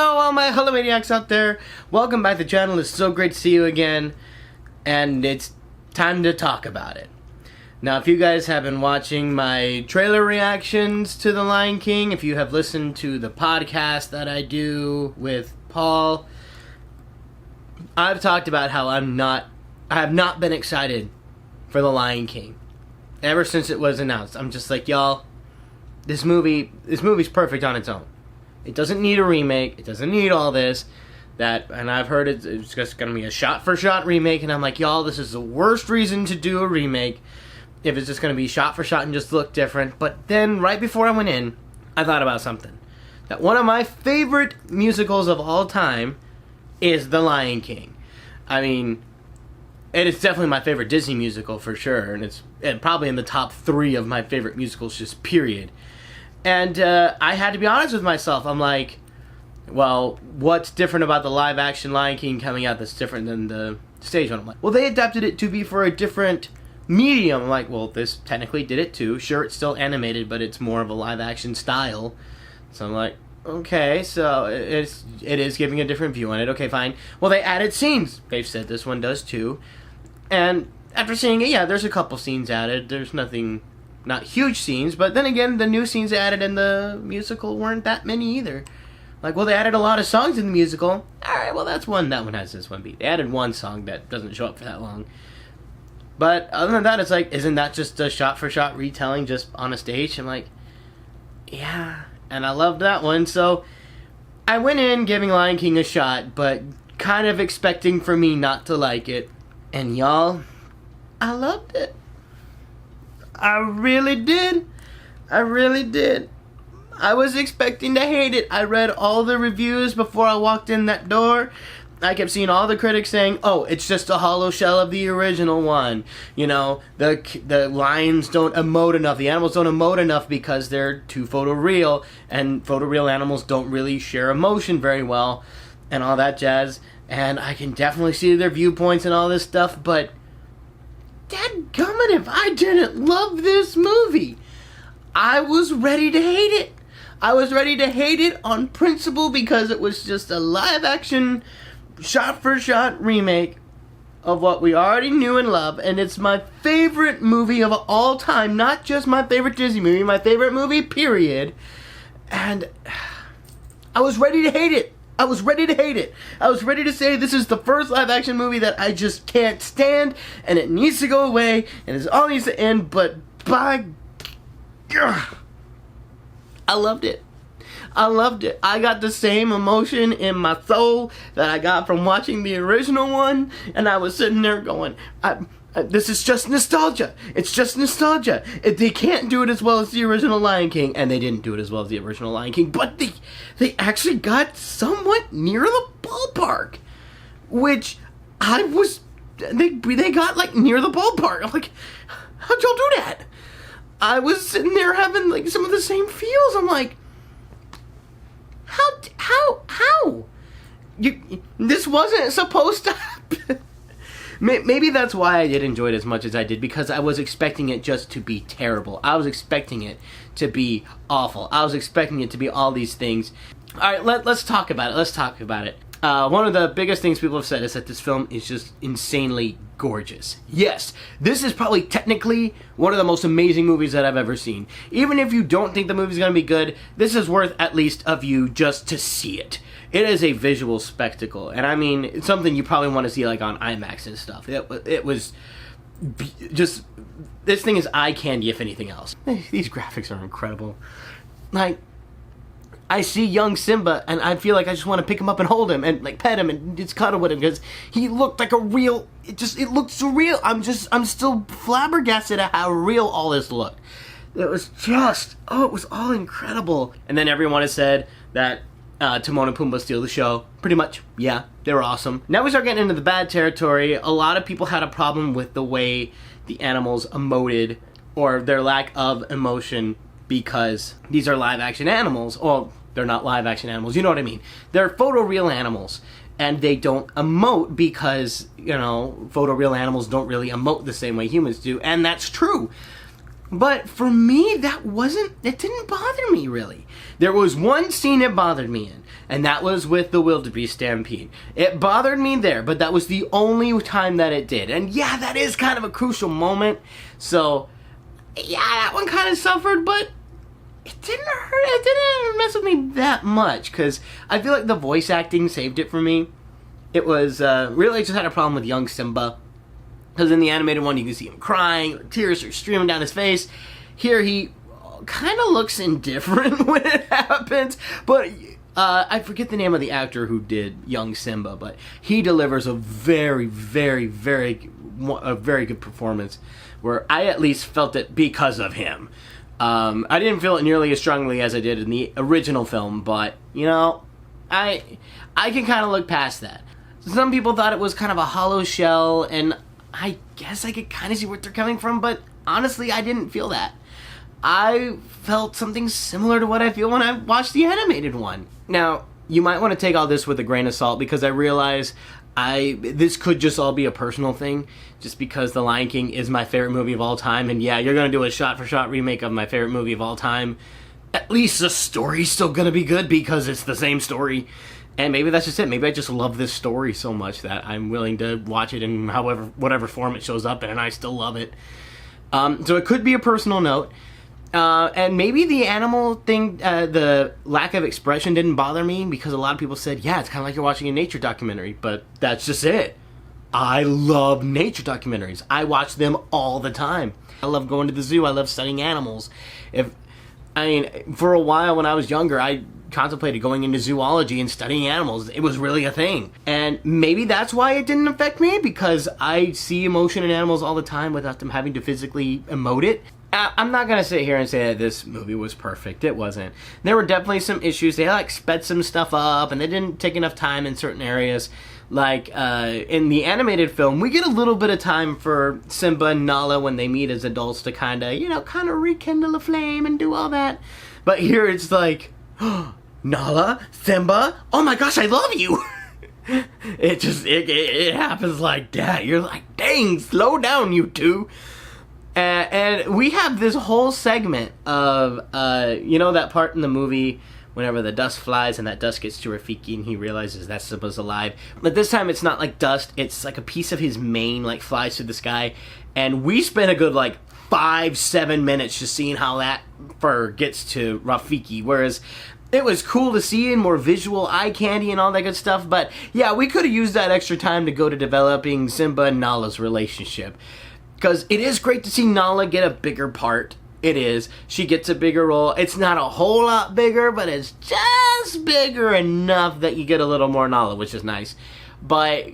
Hello all my Hello Maniacs out there. Welcome back to the channel. It's so great to see you again. And it's time to talk about it. Now, if you guys have been watching my trailer reactions to The Lion King, if you have listened to the podcast that I do with Paul, I've talked about how I have not been excited for The Lion King ever since it was announced. I'm just like, y'all, this movie's perfect on its own. It doesn't need a remake. It doesn't need all this. And I've heard it's just going to be a shot-for-shot remake, and I'm like, y'all, this is the worst reason to do a remake if it's just going to be shot-for-shot and just look different. But then, right before I went in, I thought about something. That one of my favorite musicals of all time is The Lion King. I mean, it is definitely my favorite Disney musical for sure, and it's probably in the top 3 of my favorite musicals, just period. And I had to be honest with myself. I'm like, well, what's different about the live-action Lion King coming out that's different than the stage one? I'm like, well, they adapted it to be for a different medium. I'm like, well, this technically did it too. Sure, it's still animated, but it's more of a live-action style. So I'm like, okay, so it is giving a different view on it. Okay, fine. Well, they added scenes. They've said this one does too. And after seeing it, yeah, there's a couple scenes added. There's nothing... Not huge scenes, but then again, the new scenes added in the musical weren't that many either. Like, well, they added a lot of songs in the musical. Alright, well, that's one. That one has this one beat. They added one song that doesn't show up for that long. But other than that, it's like, isn't that just a shot-for-shot retelling just on a stage? I'm like, yeah. And I loved that one, so I went in giving Lion King a shot, but kind of expecting for me not to like it. And y'all, I loved it. I really did. I really did. I was expecting to hate it. I read all the reviews before I walked in that door. I kept seeing all the critics saying, oh, it's just a hollow shell of the original one. You know, the lions don't emote enough. The animals don't emote enough because they're too photoreal. And photoreal animals don't really share emotion very well. And all that jazz. And I can definitely see their viewpoints and all this stuff, but... dadgummit, if I didn't love this movie. I was ready to hate it. I was ready to hate it on principle because it was just a live-action, shot-for-shot remake of what we already knew and loved, and it's my favorite movie of all time, not just my favorite Disney movie, my favorite movie, period. And I was ready to hate it. I was ready to hate it. I was ready to say this is the first live-action movie that I just can't stand, and it needs to go away, and it all needs to end, but by... I loved it. I loved it. I got the same emotion in my soul that I got from watching the original one, and I was sitting there going, this is just nostalgia. It's just nostalgia. They can't do it as well as the original Lion King, and they didn't do it as well as the original Lion King, but they actually got somewhat near the ballpark, which they got like near the ballpark. I'm like, how'd y'all do that? I was sitting there having like some of the same feels. I'm like, how? This wasn't supposed to happen. Maybe that's why I did enjoy it as much as I did, because I was expecting it just to be terrible. I was expecting it to be awful. I was expecting it to be all these things. Alright, let's talk about it. Let's talk about it. One of the biggest things people have said is that this film is just insanely gorgeous. Yes, this is probably technically one of the most amazing movies that I've ever seen. Even if you don't think the movie's going to be good, this is worth at least a view just to see it. It is a visual spectacle, and I mean, it's something you probably want to see like on IMAX and stuff. It was just, this thing is eye candy if anything else. These graphics are incredible. Like, I see young Simba, and I feel like I just want to pick him up and hold him, and like pet him, and just cuddle with him, because he looked like a real, it looked surreal. I'm still flabbergasted at how real all this looked. It was just, it was all incredible. And then everyone has said that Timon and Pumbaa steal the show. Pretty much, yeah, they were awesome. Now we start getting into the bad territory. A lot of people had a problem with the way the animals emoted, or their lack of emotion, because these are live-action animals. Well, they're not live-action animals, you know what I mean. They're photoreal animals, and they don't emote because, you know, photoreal animals don't really emote the same way humans do, and that's true. But for me, it didn't bother me really. There was one scene it bothered me in, and that was with the wildebeest stampede. It bothered me there, but that was the only time that it did. And yeah, that is kind of a crucial moment. So, yeah, that one kind of suffered, but it didn't hurt. It didn't mess with me that much, because I feel like the voice acting saved it for me. It was, really just had a problem with young Simba. Because in the animated one, you can see him crying, tears are streaming down his face. Here, he kind of looks indifferent when it happens. But I forget the name of the actor who did young Simba, but he delivers a very, very, very good performance, where I at least felt it because of him. I didn't feel it nearly as strongly as I did in the original film, but, you know, I can kind of look past that. Some people thought it was kind of a hollow shell, and I guess I could kind of see where they're coming from, but honestly, I didn't feel that. I felt something similar to what I feel when I watched the animated one. Now, you might want to take all this with a grain of salt, because I realize this could just all be a personal thing, just because The Lion King is my favorite movie of all time, and yeah, you're going to do a shot-for-shot remake of my favorite movie of all time. At least the story's still going to be good, because it's the same story. And maybe that's just it. Maybe I just love this story so much that I'm willing to watch it in whatever form it shows up in, and I still love it. So it could be a personal note. And maybe the animal thing, the lack of expression didn't bother me, because a lot of people said, yeah, it's kind of like you're watching a nature documentary, but that's just it. I love nature documentaries. I watch them all the time. I love going to the zoo. I love studying animals. For a while when I was younger, I contemplated going into zoology and studying animals. It was really a thing. And maybe that's why it didn't affect me, because I see emotion in animals all the time without them having to physically emote it. I'm not going to sit here and say that this movie was perfect. It wasn't. There were definitely some issues. They sped some stuff up, and they didn't take enough time in certain areas. Like, in the animated film, we get a little bit of time for Simba and Nala when they meet as adults to kind of rekindle a flame and do all that. But here it's like, oh, Nala, Simba, oh my gosh, I love you! It happens like that. You're like, dang, slow down, you two. And we have this whole segment of, that part in the movie whenever the dust flies and that dust gets to Rafiki and he realizes that Simba's alive. But this time it's not like dust, it's like a piece of his mane flies through the sky. And we spent a good 5-7 minutes just seeing how that fur gets to Rafiki. Whereas it was cool to see and more visual eye candy and all that good stuff. But yeah, we could have used that extra time to go to developing Simba and Nala's relationship. Because it is great to see Nala get a bigger part. It is. She gets a bigger role. It's not a whole lot bigger, but it's just bigger enough that you get a little more Nala, which is nice. But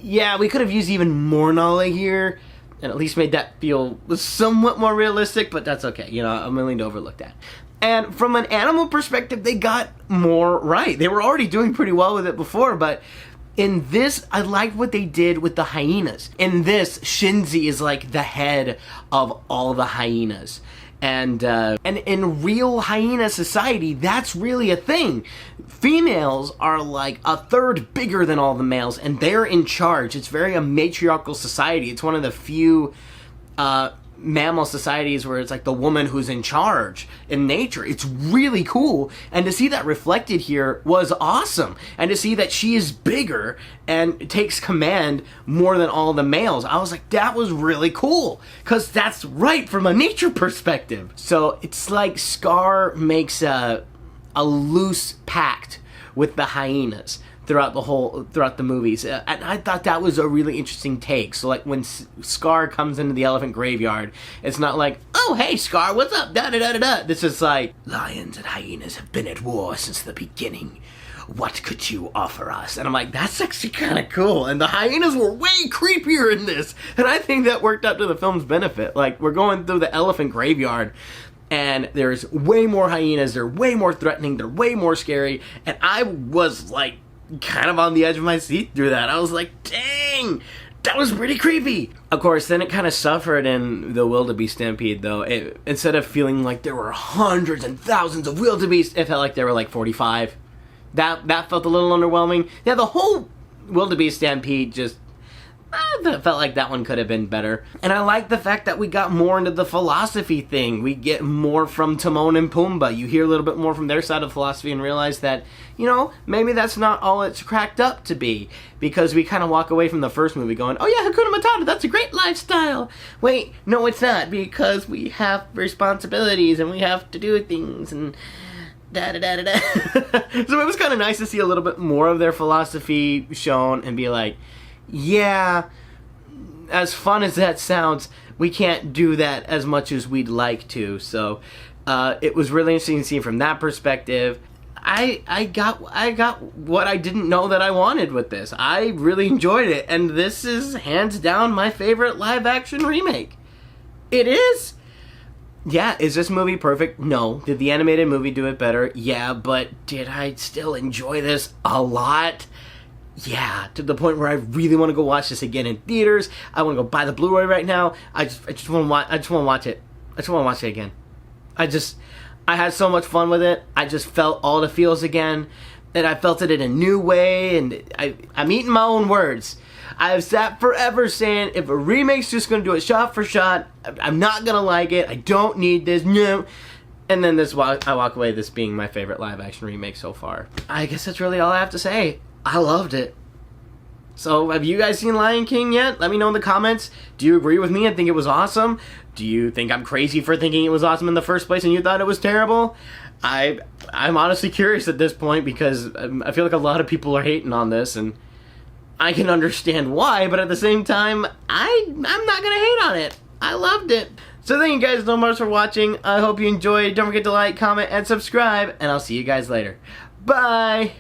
yeah, we could have used even more Nala here, and at least made that feel somewhat more realistic, but that's okay. I'm willing to overlook that. And from an animal perspective, they got more right. They were already doing pretty well with it before, but in this, I liked what they did with the hyenas. In this, Shinzi is like the head of all the hyenas. And in real hyena society, that's really a thing. Females are like a third bigger than all the males, and they're in charge. It's very a matriarchal society. It's one of the few mammal societies where it's like the woman who's in charge in nature. It's really cool, and to see that reflected here was awesome. And to see that she is bigger and takes command more than all the males, I was like, that was really cool, because that's right from a nature perspective. So it's like Scar makes a loose pact with the hyenas throughout the movies, and I thought that was a really interesting take. So when Scar comes into the elephant graveyard, it's not like, oh hey Scar, what's up, da da da da da. This is like, lions and hyenas have been at war since the beginning. What could you offer us? And I'm like, that's actually kind of cool. And the hyenas were way creepier in this, and I think that worked out to the film's benefit. We're going through the elephant graveyard, and there's way more hyenas. They're way more threatening. They're way more scary. And I was kind of on the edge of my seat through that. I was like, dang, that was pretty creepy. Of course, then it kind of suffered in the wildebeest stampede, though. Instead of feeling like there were hundreds and thousands of wildebeest, it felt like there were 45. That felt a little underwhelming. Yeah, the whole wildebeest stampede just, I felt like that one could have been better. And I like the fact that we got more into the philosophy thing. We get more from Timon and Pumbaa. You hear a little bit more from their side of philosophy and realize that, you know, maybe that's not all it's cracked up to be. Because we kind of walk away from the first movie going, oh yeah, Hakuna Matata, that's a great lifestyle. Wait, no it's not, because we have responsibilities and we have to do things and da-da-da-da-da. So it was kind of nice to see a little bit more of their philosophy shown and be like, yeah, as fun as that sounds, we can't do that as much as we'd like to. So it was really interesting to see from that perspective. I got what I didn't know that I wanted with this. I really enjoyed it, and this is hands down my favorite live action remake. It is. Yeah, is this movie perfect? No. Did the animated movie do it better? Yeah, but did I still enjoy this a lot? Yeah, to the point where I really want to go watch this again in theaters. I want to go buy the Blu-ray right now. I just want to watch. I just want to watch it. I just want to watch it again. I had so much fun with it. I just felt all the feels again, and I felt it in a new way. And I'm eating my own words. I've sat forever saying if a remake's just going to do it shot for shot, I'm not going to like it. I don't need this. No. And then I walk away this being my favorite live action remake so far. I guess that's really all I have to say. I loved it. So, have you guys seen Lion King yet? Let me know in the comments. Do you agree with me and think it was awesome? Do you think I'm crazy for thinking it was awesome in the first place and you thought it was terrible? I'm honestly curious at this point because I feel like a lot of people are hating on this, and I can understand why, but at the same time, I'm not gonna hate on it. I loved it. So thank you guys so much for watching. I hope you enjoyed. Don't forget to like, comment, and subscribe, and I'll see you guys later. Bye!